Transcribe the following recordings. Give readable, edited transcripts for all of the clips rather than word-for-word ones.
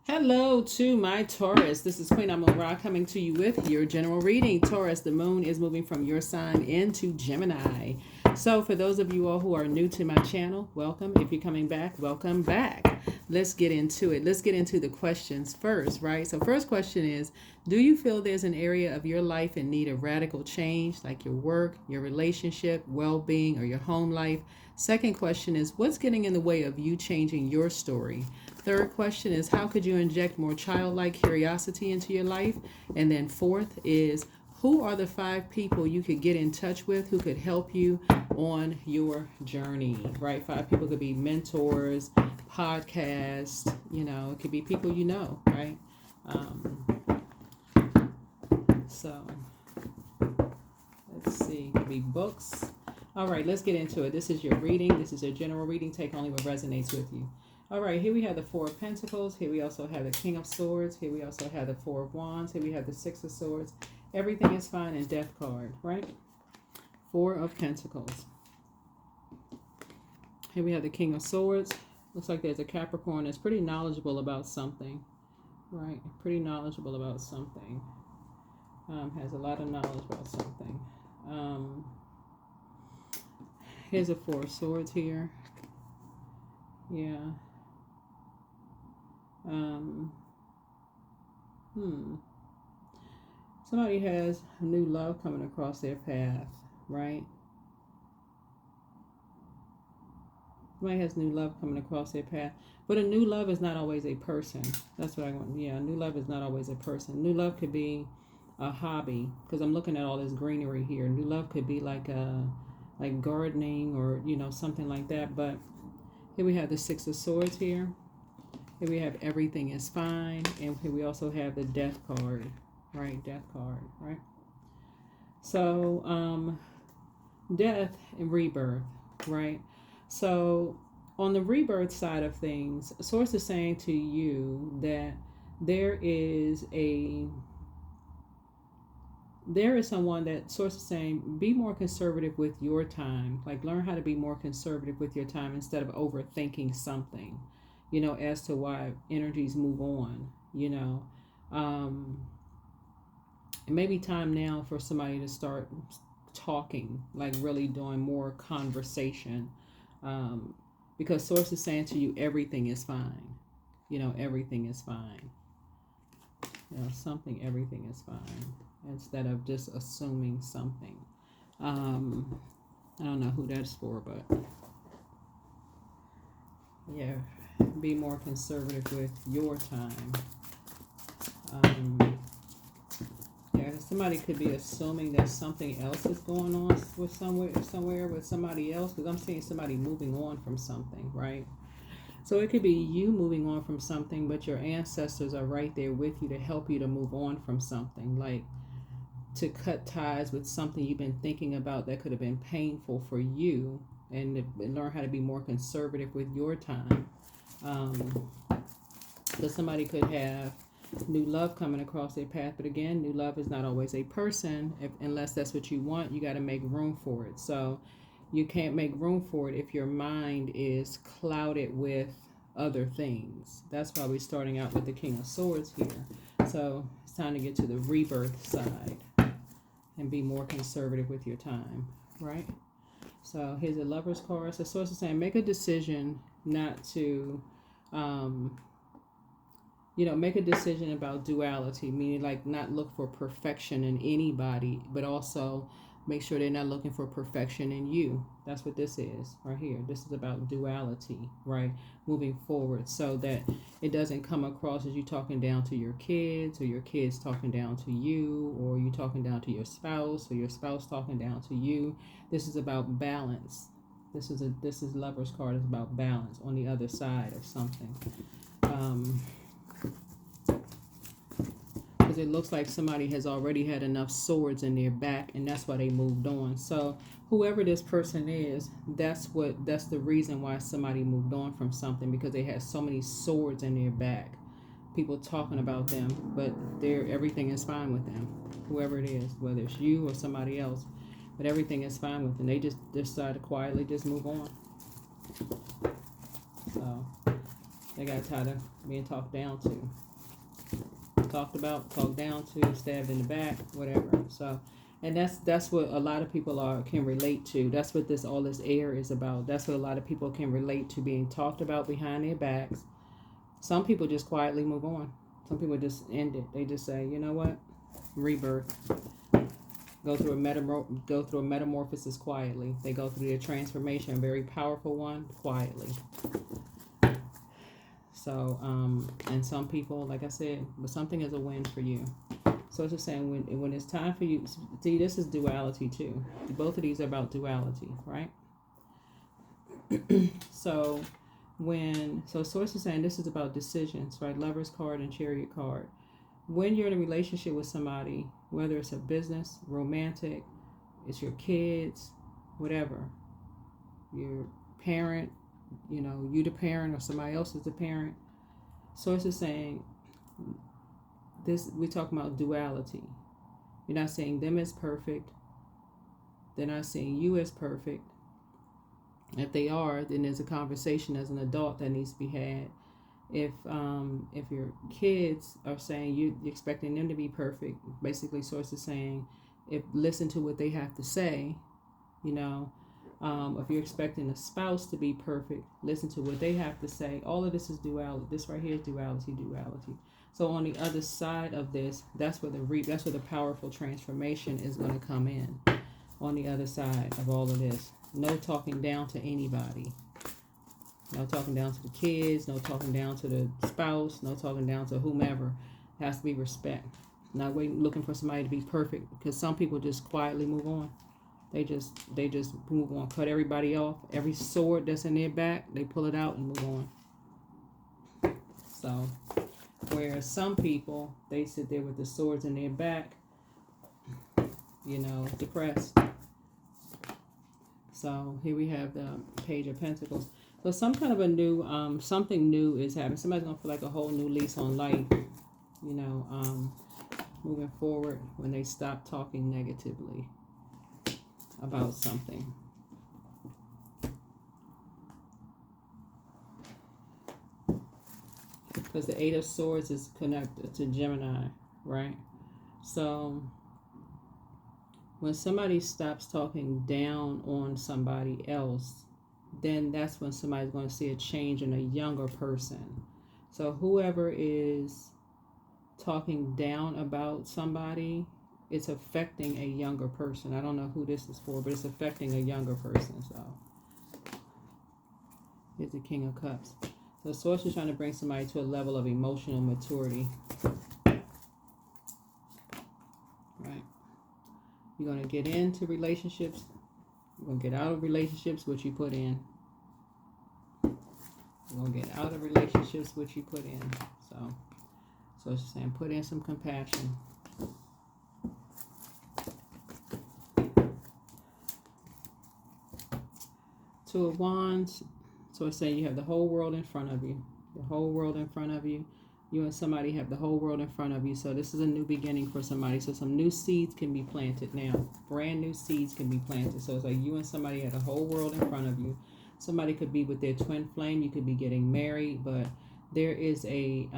Hello to my Taurus. This is Queen Amun Ra coming to you with your general reading. Taurus, the moon is moving from your sign into Gemini. So for those of you all who are new to my channel, welcome. If you're coming back, welcome back. Let's get into it. Let's get into the questions first, right? So first question is, do you feel there's an area of your life in need of radical change, like your work, your relationship, well-being, or your home life? Second question is, what's getting in the way of you changing your story? Third question is, how could you inject more childlike curiosity into your life? And then fourth is, who are the 5 people you could get in touch with who could help you on your journey, right? 5 people could be mentors, podcasts, it could be people right? So let's see, it could be books. All right, let's get into it. This is your reading. This is a general reading. Take only what resonates with you. All right, here we have the 4 of Pentacles. Here we also have the King of Swords. Here we also have the 4 of Wands. Here we have the 6 of Swords. Everything is fine and Death card, right? 4 of Pentacles. Here we have the King of Swords. Looks like there's a Capricorn that's pretty knowledgeable about something, right? Pretty knowledgeable about something. Has a lot of knowledge about something. Here's a 4 of Swords here. Yeah. Somebody has new love coming across their path, right? Somebody has new love coming across their path. But a new love is not always a person. That's what I want. Yeah, new love is not always a person. New love could be a hobby, because I'm looking at all this greenery here. New love could be like gardening or, something like that. But here we have the 6 of Swords here. Here we have everything is fine. And here we also have the Death card, right? Death card, right? So, death and rebirth, right? So, on the rebirth side of things, Source is saying to you that there is someone that Source is saying, be more conservative with your time. Like, learn how to be more conservative with your time instead of overthinking something, as to why energies move on, It may be time now for somebody to start talking, like really doing more conversation. Because Source is saying to you, everything is fine. Everything is fine. Everything is fine. Instead of just assuming something. I don't know who that's for, but yeah, be more conservative with your time. Yeah, somebody could be assuming that something else is going on with somewhere with somebody else, because I'm seeing somebody moving on from something, right? So it could be you moving on from something, but your ancestors are right there with you to help you to move on from something, like to cut ties with something you've been thinking about that could have been painful for you, and learn how to be more conservative with your time. So somebody could have new love coming across their path, but again, new love is not always a person. Unless that's what you want, you got to make room for it. So you can't make room for it if your mind is clouded with other things. That's why we're starting out with the King of Swords here. So it's time to get to the rebirth side and be more conservative with your time, right? So here's a Lover's card. So Source is saying, make a decision not to make a decision about duality, meaning like not look for perfection in anybody, but also make sure they're not looking for perfection in you. That's what this is right here. This is about duality, right? Moving forward, so that it doesn't come across as you talking down to your kids, or your kids talking down to you, or you talking down to your spouse, or your spouse talking down to you. This is about balance. This is Lover's card. Is about balance on the other side of something. Because it looks like somebody has already had enough swords in their back, and that's why they moved on. So whoever this person is, that's the reason why somebody moved on from something, because they had so many swords in their back. People talking about them, but everything is fine with them. Whoever it is, whether it's you or somebody else, but everything is fine with them. They just decide to quietly just move on. So They got tired of being talked down to. Talked about, talked down to, stabbed in the back, whatever. So, and that's what a lot of people can relate to. That's what all this air is about. That's what a lot of people can relate to, being talked about behind their backs. Some people just quietly move on. Some people just end it. They just say, you know what, rebirth. Go through a metamorphosis quietly. They go through their transformation, a very powerful one, quietly. So, and some people, like I said, but something is a win for you. So it's just saying when it's time for you, see, this is duality too. Both of these are about duality, right? So Source is saying this is about decisions, right? Lover's card and Chariot card. When you're in a relationship with somebody, whether it's a business, romantic, it's your kids, whatever, your parent, you the parent or somebody else is the parent. Source is saying this, we're talking about duality. You're not saying them as perfect. They're not saying you as perfect. If they are, then there's a conversation as an adult that needs to be had. If your kids are saying you're expecting them to be perfect, basically Source is saying, listen to what they have to say, if you're expecting a spouse to be perfect, listen to what they have to say. All of this is duality. This right here is duality. So on the other side of this, that's where the powerful transformation is going to come in. On the other side of all of this, no talking down to anybody. No talking down to the kids. No talking down to the spouse. No talking down to whomever. It has to be respect. Not looking for somebody to be perfect, because some people just quietly move on. They just move on, cut everybody off. Every sword that's in their back, they pull it out and move on. So, whereas some people, they sit there with the swords in their back, depressed. So here we have the Page of Pentacles. So some kind of a new, something new is happening. Somebody's gonna feel like a whole new lease on life. Moving forward when they stop talking negatively about something. Because the Eight of Swords is connected to Gemini, right? So when somebody stops talking down on somebody else, then that's when somebody's going to see a change in a younger person. So whoever is talking down about somebody, it's affecting a younger person. I don't know who this is for, but it's affecting a younger person. So here's the King of Cups. So Source is trying to bring somebody to a level of emotional maturity. Right? You're going to get into relationships. You're going to get out of relationships what you put in. You're going to get out of relationships what you put in. So it's just saying, put in some compassion. Two of Wands. So it's saying you have the whole world in front of you. The whole world in front of you. You and somebody have the whole world in front of you. So this is a new beginning for somebody. So some new seeds can be planted now. Brand new seeds can be planted. So it's like you and somebody have the whole world in front of you. Somebody could be with their twin flame. You could be getting married. But there is a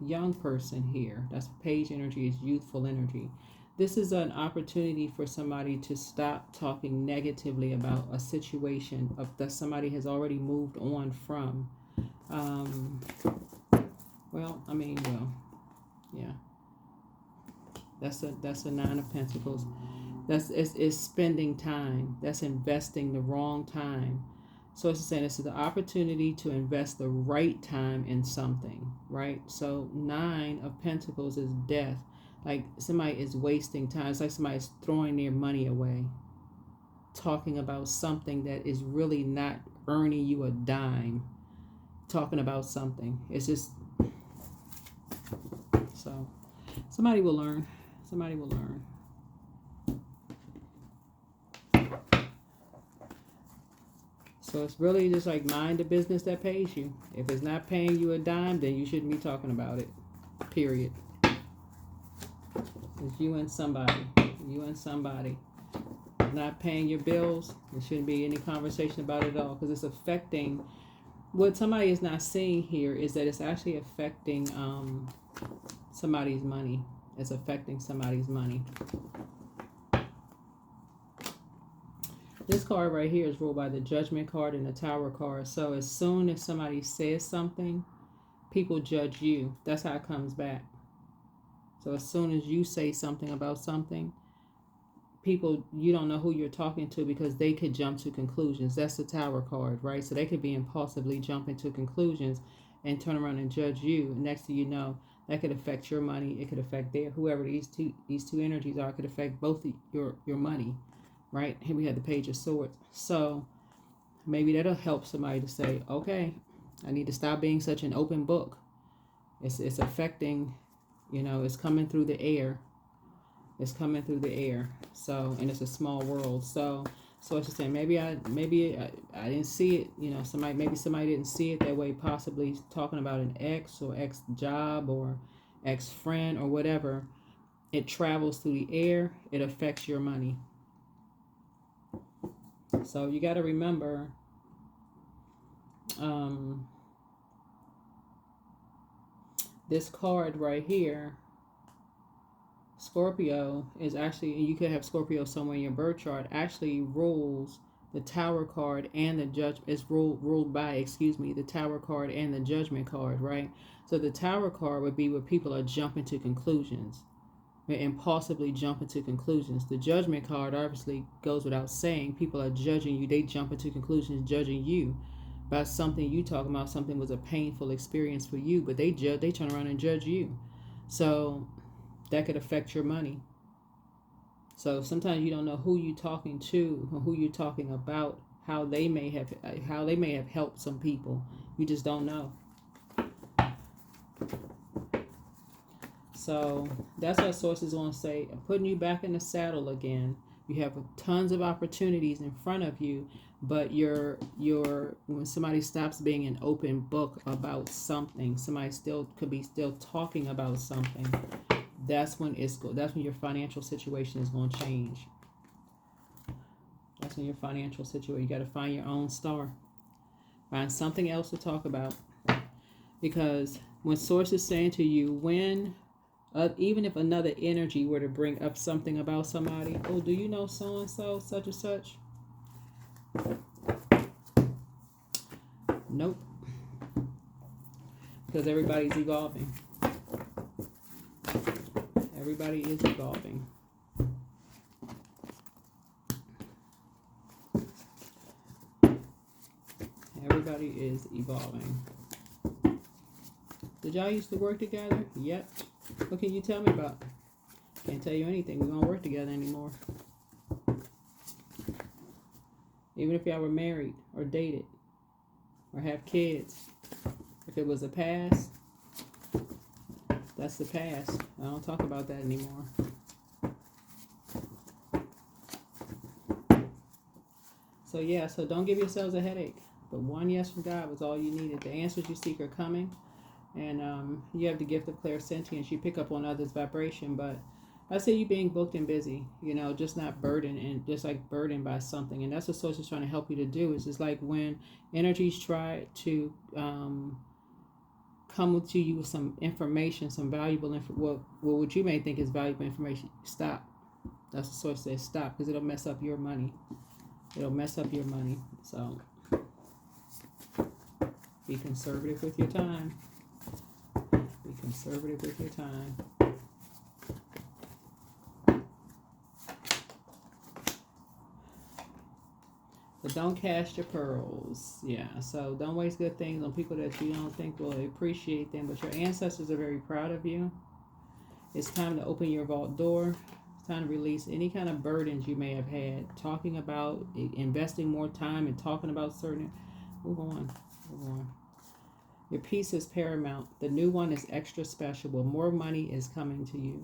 young person here. That's Page energy, is youthful energy. This is an opportunity for somebody to stop talking negatively about a situation that somebody has already moved on from. Yeah. That's a Nine of Pentacles. It's spending time. That's investing the wrong time. So it's saying this is the opportunity to invest the right time in something, right? So Nine of Pentacles is death. Like somebody is wasting time. It's like somebody's throwing their money away, talking about something that is really not earning you a dime, talking about something. It's just, so somebody will learn. Somebody will learn. So it's really just like mind the business that pays you. If it's not paying you a dime, then you shouldn't be talking about it. Period. It's you and somebody. You and somebody. Not paying your bills. There shouldn't be any conversation about it at all, because it's affecting what somebody is not seeing here is that it's actually affecting somebody's money. It's affecting somebody's money. This card right here is ruled by the Judgment card and the Tower card. So as soon as somebody says something, people judge you. That's how it comes back. So as soon as you say something about something, people, you don't know who you're talking to because they could jump to conclusions. That's the Tower card, right? So they could be impulsively jumping to conclusions and turn around and judge you. And next thing you know, that could affect your money. It could affect their, whoever these two energies are, could affect both your money, right? Here we have the Page of Swords. So maybe that'll help somebody to say, okay, I need to stop being such an open book. It's affecting, it's coming through the air. It's coming through the air. So, and it's a small world. So it's just saying maybe I didn't see it. Maybe somebody didn't see it that way. Possibly talking about an ex or ex job or ex friend or whatever. It travels through the air. It affects your money. So you got to remember. This card right here, Scorpio, is actually, and you could have Scorpio somewhere in your birth chart, actually rules the Tower card and the Judge, is ruled by, the Tower card and the Judgment card, right? So the Tower card would be where people are jumping to conclusions, impulsively jumping to conclusions. The Judgment card obviously goes without saying. People are judging you. They jump into conclusions, judging you about something you talking about. Something was a painful experience for you, but they turn around and judge you. So that could affect your money. So sometimes you don't know who you're talking to or who you're talking about, how they may have helped some people. You just don't know. So that's what sources want to say. Putting you back in the saddle again. You have tons of opportunities in front of you, but when somebody stops being an open book about something, somebody could be still talking about something. That's when your financial situation is going to change. That's when your financial situation, you got to find your own star. Find something else to talk about. Because when source is saying to you, even if another energy were to bring up something about somebody, oh, do you know so-and-so, such and such? Nope. Because everybody's evolving. Everybody is evolving. Everybody is evolving. Did y'all used to work together? Yep. What can you tell me about? Can't tell you anything. We don't work together anymore. Even if y'all were married or dated or have kids, if it was a past, that's the past. I don't talk about that anymore. So yeah, so don't give yourselves a headache. But one yes from God was all you needed. The answers you seek are coming. And you have the gift of clairsentience. You pick up on others' vibration. But I say you being booked and busy, just not burdened, and just like burdened by something. And that's what source is trying to help you to do. Is just like when energies try to come to you with some information, some valuable what you may think is valuable information. Stop. That's the source says stop, because it'll mess up your money. It'll mess up your money. So be conservative with your time. Be conservative with your time. But don't cast your pearls. Yeah, so don't waste good things on people that you don't think will appreciate them. But your ancestors are very proud of you. It's time to open your vault door. It's time to release any kind of burdens you may have had. Talking about investing more time and talking about certain... Move on. Your peace is paramount. The new one is extra special. But more money is coming to you.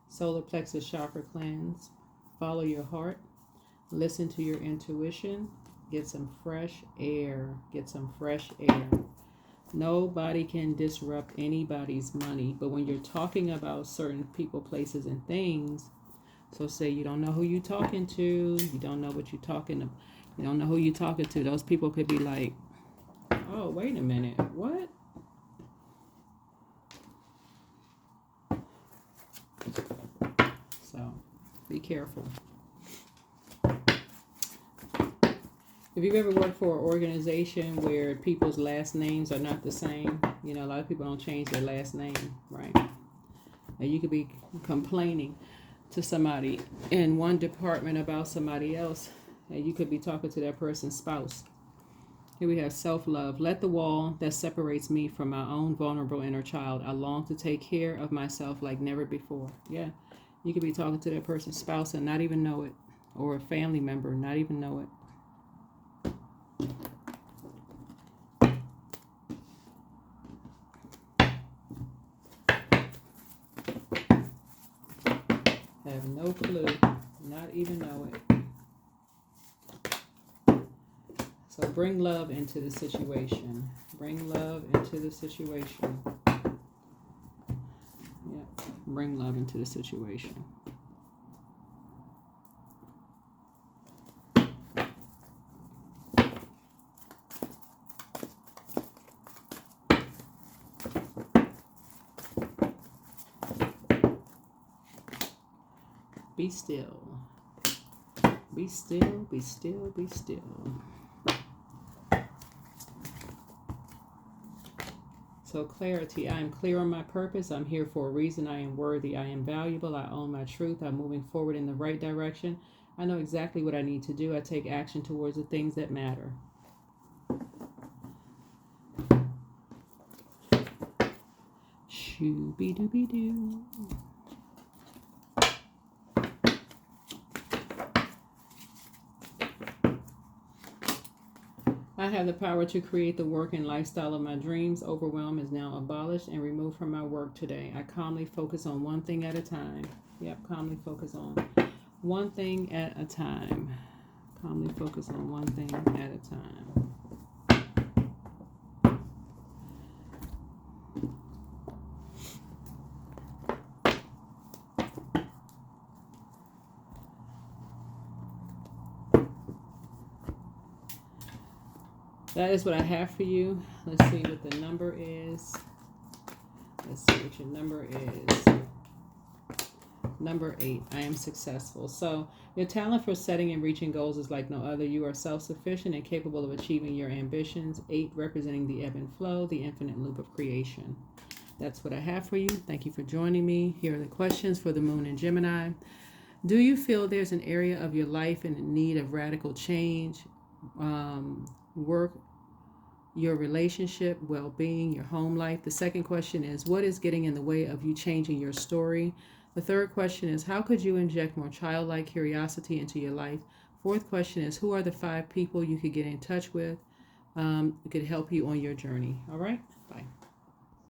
Solar plexus chakra cleanse. Follow your heart. Listen to your intuition. Get some fresh air. Nobody can disrupt anybody's money. But when you're talking about certain people, places, and things, so say you don't know who you're talking to. You don't know what you're talking to. You don't know who you're talking to. Those people could be like, Oh, wait a minute. What? So, be careful. If you've ever worked for an organization where people's last names are not the same, you know, a lot of people don't change their last name, right? And you could be complaining to somebody in one department about somebody else, and you could be talking to that person's spouse. Here we have self-love. Let the wall that separates me from my own vulnerable inner child. I long to take care of myself like never before. Yeah, you could be talking to that person's spouse and not even know it, or a family member, not even know it. Have no clue, not even know it. So bring love into the situation. Bring love into the situation. Yeah, bring love into the situation. Be still. Be still, be still, be still. So clarity, I am clear on my purpose. I'm here for a reason. I am worthy. I am valuable. I own my truth. I'm moving forward in the right direction. I know exactly what I need to do. I take action towards the things that matter. Shoo-be-doo-be-doo. I have the power to create the work and lifestyle of my dreams. Overwhelm is now abolished and removed from my work today. I calmly focus on one thing at a time. Yep, calmly focus on one thing at a time. Calmly focus on one thing at a time. That is what I have for you. Let's see what the number is. Let's see what your number is. Number 8, I am successful. So your talent for setting and reaching goals is like no other. You are self-sufficient and capable of achieving your ambitions. 8 representing the ebb and flow, the infinite loop of creation. That's what I have for you. Thank you for joining me. Here are the questions for the moon in Gemini. Do you feel there's an area of your life in need of radical change? Work, your relationship, well-being, your home life? The second question is, what is getting in the way of you changing your story? The third question is, how could you inject more childlike curiosity into your life? Fourth question is, who are the 5 people you could get in touch with? It could help you on your journey. All right, bye.